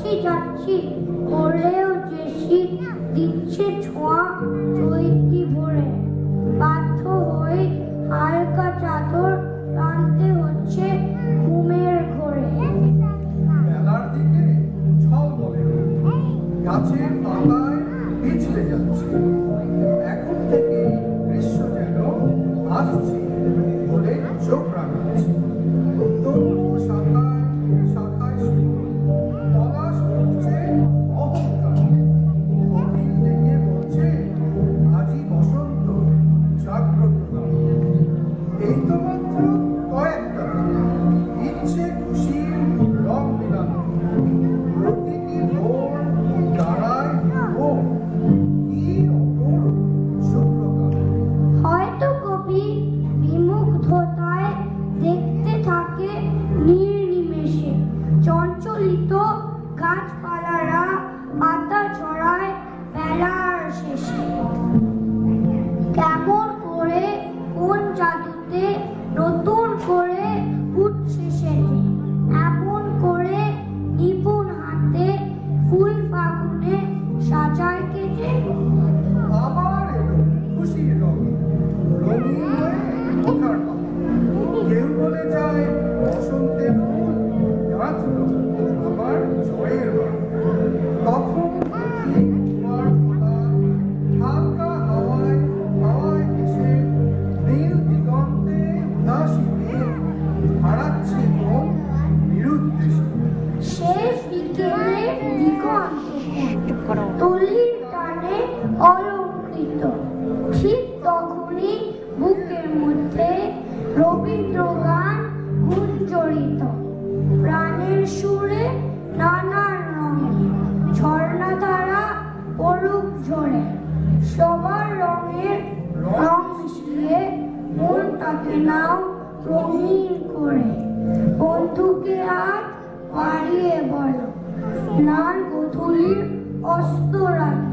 যাচ্ছি যাচ্ছি পড়লেও যে শীত দিচ্ছে ছোঁয়া চৈতি ভরে, বাধ্য হয়ে হালকা চাদর টানতে হচ্ছে ঘুমের ঘোরে। বেলার দিকে ঝলমলে গাছের পাতায় পিছলে যাচ্ছে, এখন থেকে গ্রীষ্ম যেন আসছে বলে চোখ রাঙাচ্ছে। তবু শাখায় শাখায় শিকড়, পলাশ উঠছে অহংকার, কপিল ডেকে বলছে আজি বসন্ত জাগ্রত নাও। এই তো মাত্র কয়েকটা ইচ্ছে খুশির রং মিলানো, প্রতিটি ভোর দাঁড়ায় ও কি অপরূপ শুভ্রকাল। হয়তো কবি বিমুগ্ধতায় দেখতে থাকে নির্নিমেষে চঞ্চলিত গাছপালারা পাতা ছড়ায় বেলার শেষে। কেমন করে কোন জাদুতে নতুন করে উঠছে সেজে, এমন করে নিপুণ হাতে ফুল ফাগুনে সাজায় কেজে। আবার এলো খুশির রঙ, রঙিন হয়ে ওঠার পালা। কেউ বলে যায় বসন্তের ফুল নাচল আমার জয়ের বাড়ি। তখন দেখি তোমার খোলা হালকা হাওয়ায় হাওয়ায় এসে নীল দিগন্তে উদাসী মেঘ হারাচ্ছে মন নিরুদ্দেশে। শেষ বিকেলের দিগন্ত তলির টানে অলঙ্কৃত, ঠিক তখনই বুকের মধ্যে রবীন্দ্রগান গুঞ্জরিত। প্রাণের সুরে নানান রঙে ঝর্ণাধারা পড়ুক ঝরে, সবার রঙের রং মিশিয়ে মনটাকে নাও রঙিন করে। বন্ধুকে আজ বাড়িয়ে বলো, স্নান গোধূলির অস্ত রাতে